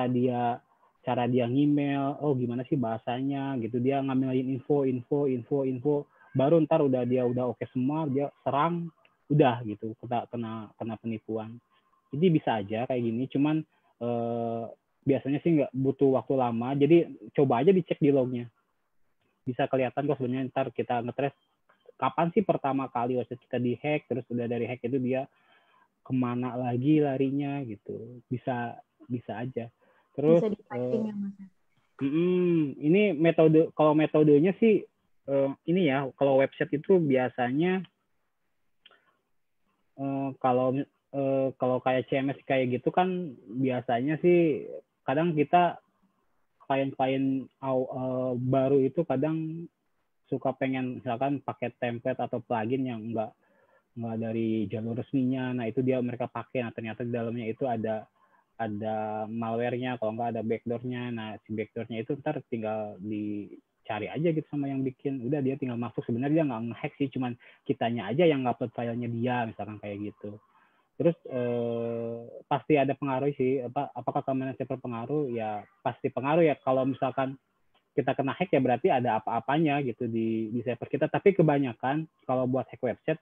dia ngemail, oh gimana sih bahasanya gitu, dia ngambilin info baru ntar dia udah oke semua, dia serang udah gitu, kena penipuan. Jadi bisa aja kayak gini, cuman biasanya sih nggak butuh waktu lama, jadi coba aja dicek di lognya, bisa kelihatan kok sebenarnya. Ntar kita ngetrace kapan sih pertama kali website kita dihack, terus udah dari hack itu dia kemana lagi larinya gitu, bisa aja. Terus bisa di tracking ya Mas. Ini kalau metodenya sih ini ya, kalau website itu biasanya kalau kayak CMS kayak gitu kan biasanya sih kadang kita klien-klien baru itu kadang suka pengen misalkan pakai template atau plugin yang enggak dari jalur resminya. Nah, itu mereka pakai. Nah, ternyata di dalamnya itu ada malware-nya, kalau nggak ada backdoor-nya. Nah, si backdoor-nya itu ntar tinggal dicari aja gitu sama yang bikin. Udah dia tinggal masuk. Sebenarnya dia nggak nge-hack sih, cuman kitanya aja yang nge-upload filenya dia, misalkan kayak gitu. Terus pasti ada pengaruh sih. Apakah keamanan server pengaruh? Ya pasti pengaruh ya. Kalau misalkan kita kena hack ya berarti ada apa-apanya gitu di server kita. Tapi kebanyakan kalau buat hack website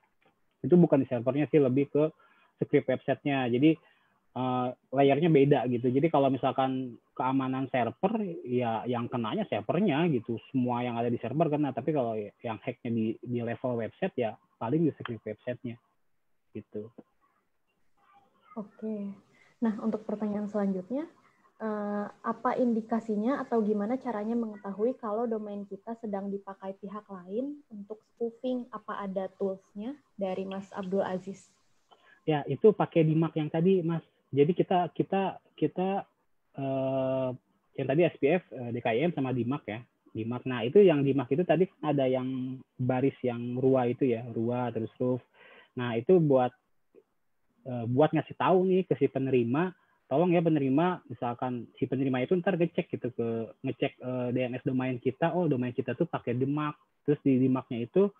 itu bukan di servernya sih, lebih ke script websitenya. Jadi layernya beda gitu. Jadi kalau misalkan keamanan server ya yang kenanya servernya gitu, semua yang ada di server kena. Tapi kalau yang hacknya di level website ya paling di script websitenya gitu. Oke. Nah, untuk pertanyaan selanjutnya, apa indikasinya atau gimana caranya mengetahui kalau domain kita sedang dipakai pihak lain untuk spoofing? Apa ada tools-nya dari Mas Abdul Aziz? Ya, itu pakai DMARC yang tadi, Mas. Jadi kita yang tadi SPF, DKIM sama DMARC ya. DMARC. Nah, itu yang DMARC itu tadi ada yang baris yang RUA itu ya, RUA terus roof. Nah, itu buat ngasih tahu nih ke si penerima, tolong ya penerima, misalkan si penerima itu ntar ngecek gitu, ngecek DNS domain kita, oh domain kita tuh pakai DMARC, terus di DMARC-nya itu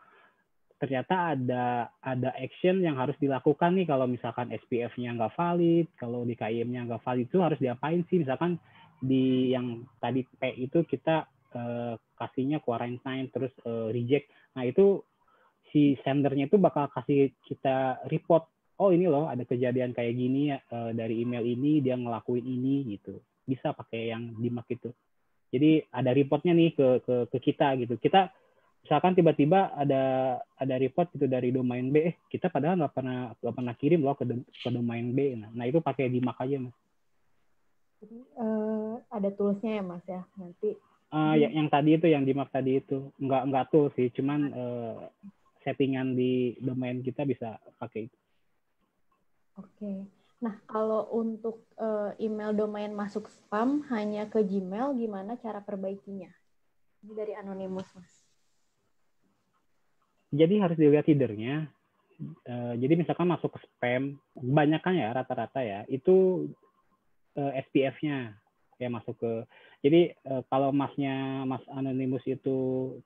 ternyata ada action yang harus dilakukan nih kalau misalkan SPF-nya nggak valid, kalau di KIM-nya nggak valid itu harus diapain sih, misalkan di yang tadi P itu kita kasihnya quarantine terus reject, nah itu si sendernya itu bakal kasih kita report oh ini loh ada kejadian kayak gini ya, dari email ini dia ngelakuin ini gitu. Bisa pakai yang DMARC itu. Jadi ada reportnya nih ke kita gitu. Kita misalkan tiba-tiba ada report gitu dari domain B, kita padahal nggak pernah kirim loh ke domain B. Nah itu pakai DMARC aja Mas. Jadi ada toolsnya ya Mas ya nanti. Yang tadi itu yang DMARC tadi itu nggak tool sih, cuman settingan di domain kita bisa pakai itu. Oke. Nah, kalau untuk email domain masuk spam hanya ke Gmail, gimana cara perbaikinya? Ini dari Anonymous, Mas. Jadi harus dilihat header-nya. Jadi misalkan masuk ke spam, kebanyakan ya rata-rata ya, itu SPF-nya ya masuk ke. Jadi kalau Mas Anonymous itu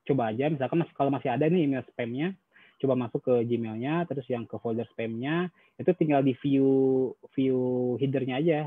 coba aja, misalkan kalau masih ada nih email spam-nya, coba masuk ke Gmail-nya, terus yang ke folder spam-nya, itu tinggal di view header-nya aja,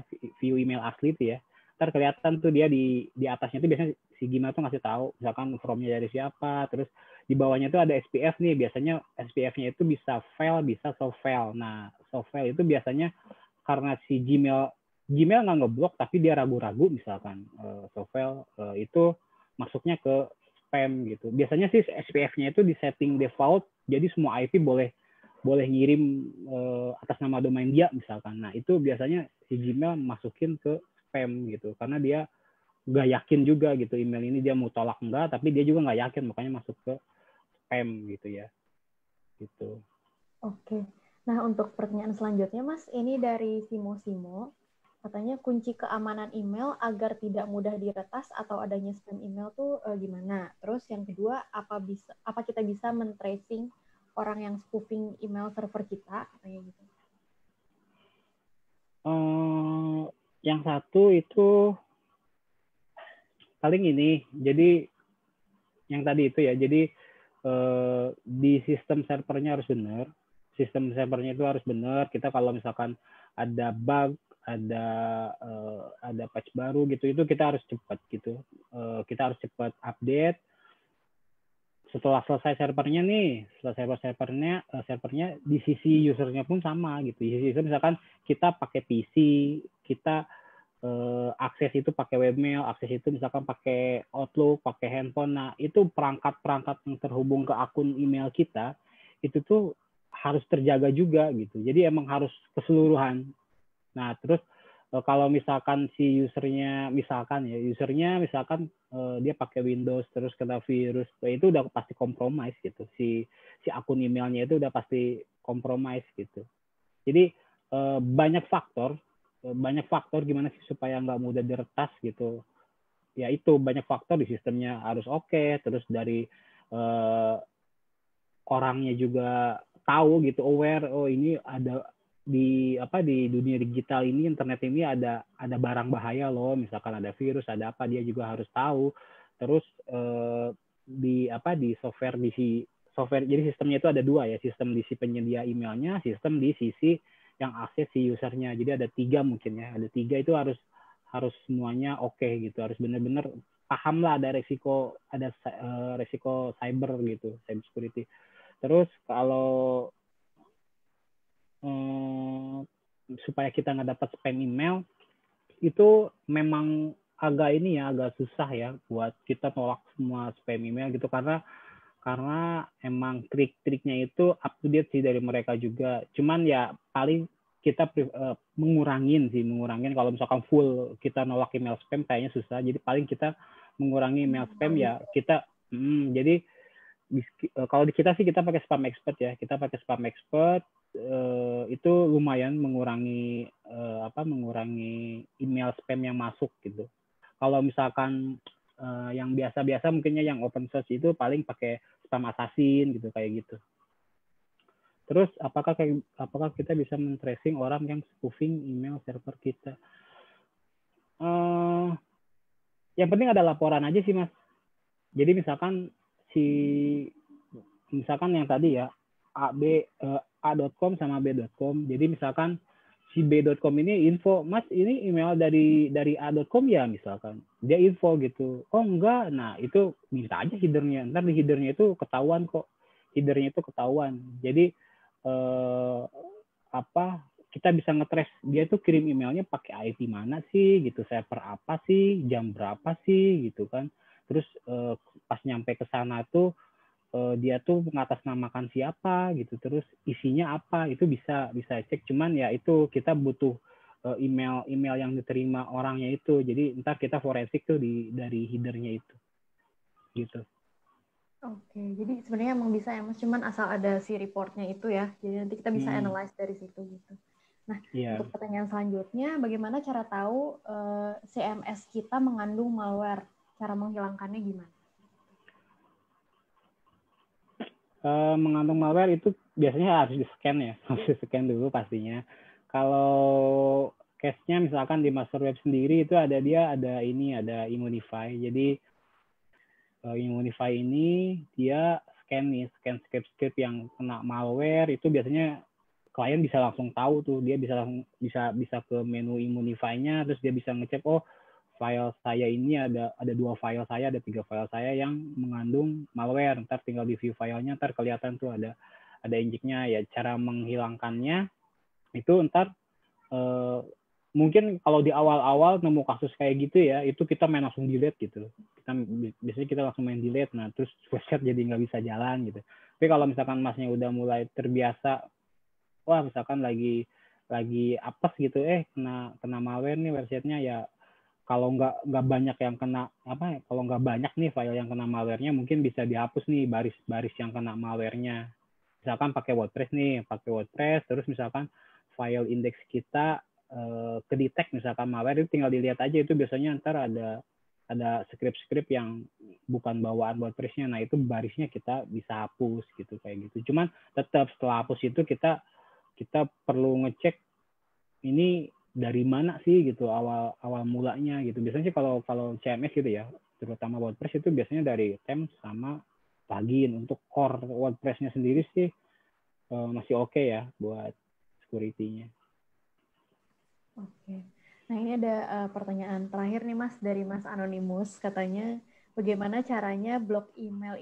view email asli itu ya. Ntar kelihatan tuh dia di atasnya tuh biasanya si Gmail tuh ngasih tahu, misalkan from-nya dari siapa, terus di bawahnya tuh ada SPF nih, biasanya SPF-nya itu bisa file, bisa soft file. Nah, soft file itu biasanya karena si Gmail nggak ngeblok, tapi dia ragu-ragu misalkan soft file itu masuknya ke spam gitu. Biasanya sih SPF-nya itu di setting default, jadi semua IP boleh ngirim atas nama domain dia misalkan. Nah itu biasanya si Gmail masukin ke spam gitu, karena dia nggak yakin juga gitu email ini dia mau tolak enggak, tapi dia juga nggak yakin, makanya masuk ke spam gitu ya. Gitu. Oke. Nah untuk pertanyaan selanjutnya Mas, ini dari Simo. Katanya kunci keamanan email agar tidak mudah diretas atau adanya spam email tuh gimana? Terus yang kedua, apa kita bisa men-tracing orang yang spoofing email server kita? Katanya gitu. Yang satu itu paling ini, jadi yang tadi itu ya, jadi di sistem servernya harus benar. Sistem servernya itu harus benar. Kita kalau misalkan ada bug, ada patch baru gitu, itu kita harus cepat gitu. Kita harus cepat update. Setelah selesai servernya nih, servernya di sisi usernya pun sama gitu. Di sisi user misalkan kita pakai PC, kita akses itu pakai webmail, akses itu misalkan pakai Outlook, pakai handphone. Nah, itu perangkat-perangkat yang terhubung ke akun email kita, itu tuh harus terjaga juga gitu. Jadi emang harus keseluruhan. Nah, terus kalau misalkan si usernya misalkan dia pakai Windows terus kena virus, itu udah pasti compromise gitu. Si akun emailnya itu udah pasti compromise gitu. Jadi banyak faktor gimana sih supaya nggak mudah diretas gitu. Ya itu banyak faktor, di sistemnya harus oke, terus dari orangnya juga tahu gitu, aware, oh ini ada di dunia digital ini, internet ini ada barang bahaya loh, misalkan ada virus, ada apa, dia juga harus tahu. Terus di software jadi sistemnya itu ada dua ya, sistem di si penyedia emailnya, sistem di sisi yang akses si usernya. Jadi ada 3 mungkin ya, ada 3 itu harus semuanya oke gitu, harus benar-benar paham lah ada resiko cyber gitu, cyber security. Terus kalau supaya kita nggak dapat spam email, itu memang agak susah ya buat kita tolak semua spam email gitu, karena emang trik-triknya itu up to date sih dari mereka juga. Cuman ya paling kita mengurangin kalau misalkan full kita nolak email spam kayaknya susah. Jadi paling kita mengurangi email spam ya kita. Jadi kalau di kita sih kita pakai Spam Expert ya. Kita pakai Spam Expert, itu lumayan mengurangi email spam yang masuk gitu. Kalau misalkan yang biasa-biasa mungkinnya yang open source itu paling pakai Spam Assassin gitu, kayak gitu. Terus apakah kita bisa men-tracing orang yang spoofing email server kita? Yang penting ada laporan aja sih Mas. Jadi misalkan yang tadi ya A.com sama B.com. Jadi misalkan si B.com ini info, Mas ini email dari A.com ya misalkan. Dia info gitu. Oh enggak, nah itu minta aja headernya. Ntar di headernya itu ketahuan kok. Jadi kita bisa nge-trace dia tuh kirim emailnya pakai IP mana sih gitu, server apa sih, jam berapa sih gitu kan. Terus pas nyampe ke sana tuh dia tuh mengatasnamakan siapa gitu, terus isinya apa, itu bisa cek. Cuman ya itu kita butuh email yang diterima orangnya itu, jadi ntar kita forensik tuh dari headernya itu gitu. Oke, jadi sebenarnya emang bisa ya Mas, cuman asal ada si reportnya itu ya, jadi nanti kita bisa analyze dari situ gitu. Nah, untuk pertanyaan selanjutnya, bagaimana cara tahu CMS kita mengandung malware? Cara menghilangkannya gimana? Mengandung malware itu biasanya harus di-scan ya, harus di-scan dulu pastinya. Kalau case-nya misalkan di master web sendiri itu ada Immunify. Jadi Immunify ini dia scan script yang kena malware, itu biasanya klien bisa langsung tahu tuh, dia bisa ke menu Immunify-nya, terus dia bisa ngecek, oh file saya ini ada 2 file saya, ada 3 file saya yang mengandung malware. Ntar tinggal di view filenya, ntar kelihatan tuh ada injeknya ya. Cara menghilangkannya itu ntar mungkin kalau di awal-awal nemu kasus kayak gitu ya, itu kita main langsung delete gitu. Biasanya kita langsung main delete, nah terus website jadi nggak bisa jalan gitu. Tapi kalau misalkan masnya udah mulai terbiasa, wah misalkan lagi apes gitu, kena malware nih websitenya ya, kalau nggak banyak yang kena kalau nggak banyak nih file yang kena malwarenya, mungkin bisa dihapus nih baris yang kena malwarenya. Misalkan pakai WordPress, terus misalkan file indeks kita ke detect misalkan malware, itu tinggal dilihat aja, itu biasanya ntar ada script yang bukan bawaan WordPress-nya, nah itu barisnya kita bisa hapus gitu, kayak gitu. Cuman tetap setelah hapus itu kita perlu ngecek ini dari mana sih gitu, awal mulanya gitu. Biasanya sih kalau CMS gitu ya, terutama WordPress, itu biasanya dari theme sama plugin. Untuk core WordPress-nya sendiri sih masih oke ya buat security-nya. Oke. Nah, ini ada pertanyaan terakhir nih Mas, dari Mas Anonymous, katanya bagaimana caranya blok email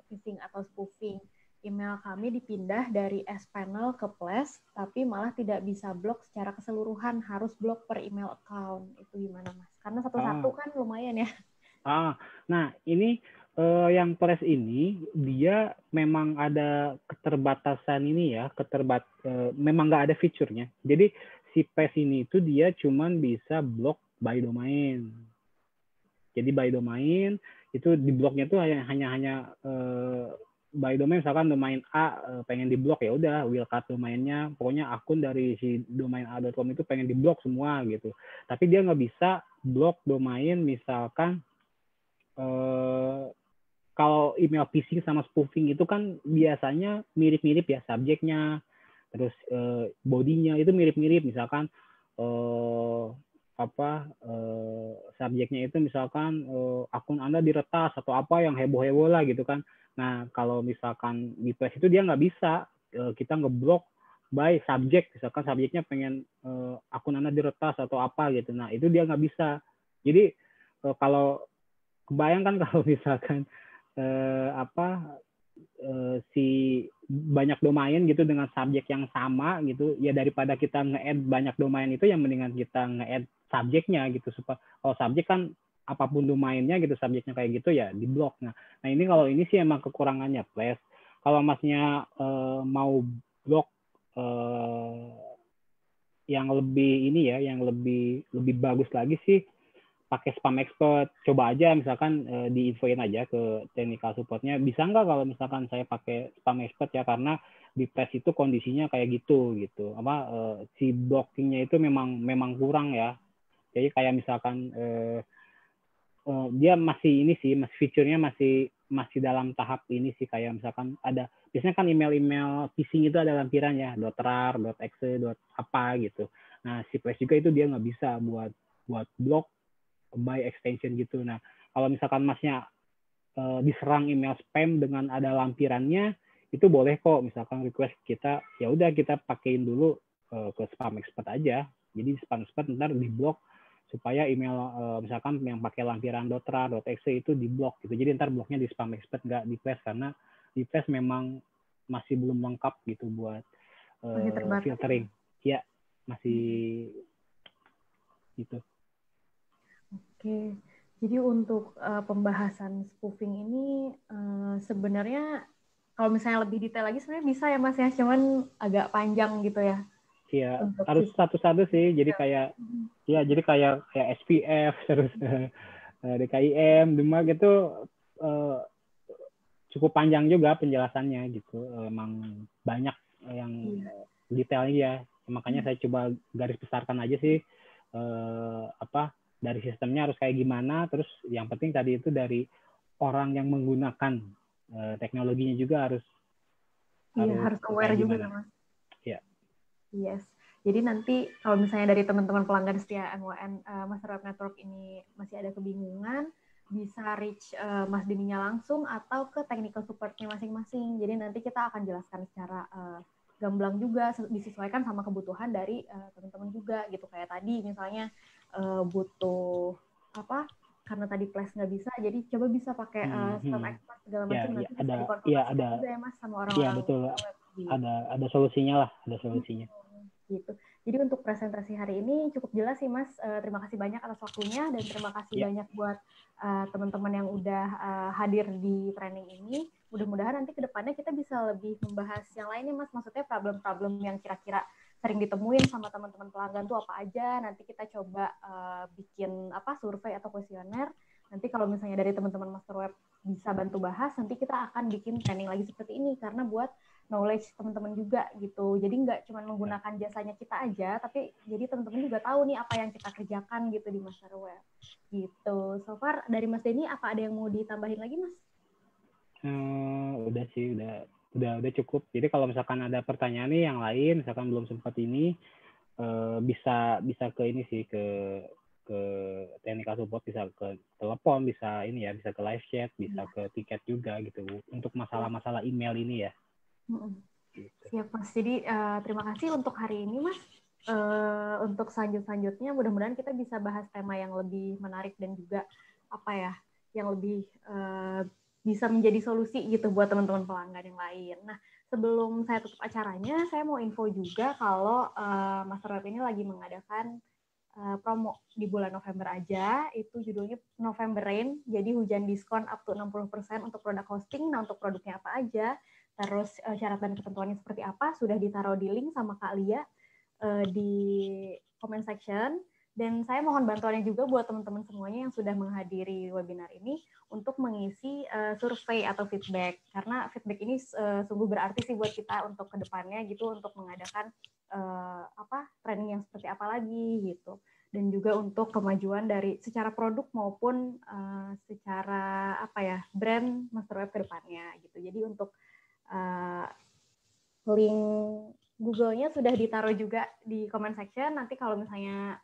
phishing atau spoofing? Email kami dipindah dari S-Panel ke Flash, tapi malah tidak bisa blok secara keseluruhan, harus blok per email account. Itu gimana Mas? Karena satu-satu kan lumayan ya. Nah ini yang Flash ini dia memang ada keterbatasan ini ya, memang nggak ada fiturnya. Jadi si Flash ini itu dia cuman bisa blok by domain. Jadi by domain itu di bloknya tuh hanya by domain, misalkan domain A pengen diblok, ya udah will cut domainnya, pokoknya akun dari si domain a.com itu pengen diblok semua gitu. Tapi dia nggak bisa blok domain misalkan kalau email phishing sama spoofing itu kan biasanya mirip-mirip ya, subjeknya, terus bodinya itu mirip-mirip. Misalkan subjeknya itu misalkan akun Anda diretas atau apa yang heboh-heboh lah gitu kan. Nah, kalau misalkan di Flash itu dia nggak bisa kita ngeblok by subjek, misalkan subjeknya pengen akun Anda diretas atau apa gitu. Nah, itu dia nggak bisa. Jadi kalau kebayangkan kalau misalkan si banyak domain gitu dengan subjek yang sama gitu, ya daripada kita nge-add banyak domain itu, yang mendingan kita nge-add subjeknya gitu, supaya kalau subjek kan apapun domainnya gitu, subjeknya kayak gitu ya diblok. Nah ini kalau ini sih emang kekurangannya Flash. Kalau masnya mau blok yang lebih ini ya, yang lebih bagus lagi sih pakai Spam Expert. Coba aja misalkan diinfoin aja ke technical supportnya, bisa nggak kalau misalkan saya pakai Spam Expert ya, karena di Flash itu kondisinya kayak gitu si blockingnya itu memang kurang ya. Jadi kayak misalkan dia masih fiturnya masih dalam tahap ini sih, kayak misalkan ada biasanya kan email phishing itu ada lampiran ya, .rar, .exe, apa gitu. Nah si Flash juga itu dia nggak bisa buat blok by extension gitu. Nah, kalau misalkan masnya diserang email spam dengan ada lampirannya, itu boleh kok misalkan request kita, ya udah kita pakein dulu ke Spam Expert aja. Jadi Spam Expert ntar diblok supaya email misalkan yang pakai lampiran .rar, .exe itu diblok gitu. Jadi ntar bloknya di Spam Expert, nggak di Flash, karena di Flash memang masih belum lengkap gitu buat Masih terbatas. filtering. Ya, masih gitu. Oke. Jadi untuk pembahasan spoofing ini sebenarnya kalau misalnya lebih detail lagi sebenarnya bisa ya Mas ya, cuman agak panjang gitu ya. Iya, harus satu-satu sih. Jadi kayak jadi kayak SPF terus DKIM, DEMA gitu cukup panjang juga penjelasannya gitu. Emang banyak yang detailnya ya. Makanya saya coba garis besarkan aja sih dari sistemnya harus kayak gimana, terus yang penting tadi itu dari orang yang menggunakan teknologinya juga harus aware juga ya Mas. Ya. Yes. Jadi nanti kalau misalnya dari teman-teman pelanggan setia MWN Master Web Network ini masih ada kebingungan, bisa reach Mas Dininya langsung atau ke technical support-nya masing-masing. Jadi nanti kita akan jelaskan secara gamblang juga, disesuaikan sama kebutuhan dari teman-teman juga gitu. Kayak tadi misalnya butuh apa? Karena tadi Flash nggak bisa, jadi coba bisa pakai Storm Expert segala macam. Nanti bisa dikonsultasikan juga ya Mas sama orang-orang. Iya betul. Gitu. Ada solusinya lah, ada solusinya. Gitu. Jadi untuk presentasi hari ini cukup jelas sih Mas. Terima kasih banyak atas waktunya dan terima kasih banyak buat teman-teman yang udah hadir di training ini. Mudah-mudahan nanti ke depannya kita bisa lebih membahas yang lainnya Mas. Maksudnya problem-problem yang kira-kira sering ditemuin sama teman-teman pelanggan tuh apa aja. Nanti kita coba bikin survei atau kuesioner. Nanti kalau misalnya dari teman-teman Master Web bisa bantu bahas, nanti kita akan bikin training lagi seperti ini karena buat knowledge teman-teman juga gitu. Jadi nggak cuma menggunakan jasanya kita aja, tapi jadi teman-teman juga tahu nih apa yang kita kerjakan gitu di Master Web. Gitu. So far dari Mas Denny apa ada yang mau ditambahin lagi Mas? Udah sih, udah cukup. Jadi kalau misalkan ada pertanyaan nih yang lain, misalkan belum sempat ini, bisa ke ini sih ke technical support, bisa ke telepon, bisa ini ya, bisa ke live chat, bisa ke tiket juga gitu. Untuk masalah-masalah email ini ya. Siap Mas. Jadi terima kasih untuk hari ini Mas. Untuk selanjutnya mudah-mudahan kita bisa bahas tema yang lebih menarik dan juga yang lebih bisa menjadi solusi gitu buat teman-teman pelanggan yang lain. Nah sebelum saya tutup acaranya, saya mau info juga kalau Master Web ini lagi mengadakan promo di bulan November aja, itu judulnya November Rain, jadi hujan diskon up to 60% untuk produk hosting. Nah untuk produknya apa aja, terus syarat dan ketentuannya seperti apa, sudah ditaruh di link sama Kak Lia di comment section. Dan saya mohon bantuannya juga buat teman-teman semuanya yang sudah menghadiri webinar ini untuk mengisi survei atau feedback. Karena feedback ini sungguh berarti sih buat kita untuk kedepannya gitu, untuk mengadakan training yang seperti apa lagi gitu. Dan juga untuk kemajuan dari secara produk maupun secara brand Master Web kedepannya gitu. Jadi untuk link Google-nya sudah ditaruh juga di comment section. Nanti kalau misalnya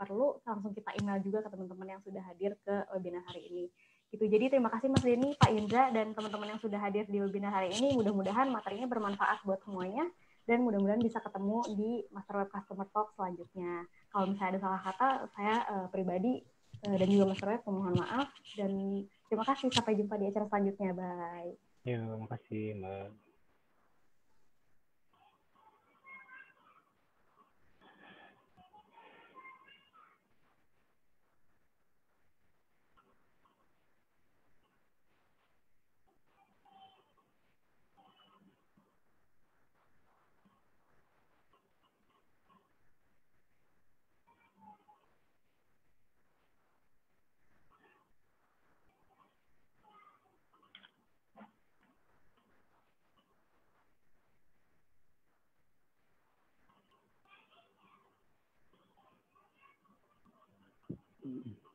perlu, langsung kita email juga ke teman-teman yang sudah hadir ke webinar hari ini. Gitu. Jadi terima kasih Mas Denny, Pak Indra, dan teman-teman yang sudah hadir di webinar hari ini. Mudah-mudahan materinya bermanfaat buat semuanya, dan mudah-mudahan bisa ketemu di Master Web Customer Talk selanjutnya. Kalau misalnya ada salah kata, saya pribadi dan juga Master Web mohon maaf. Dan terima kasih, sampai jumpa di acara selanjutnya. Bye. Ya, makasih Mbak. Mm-hmm.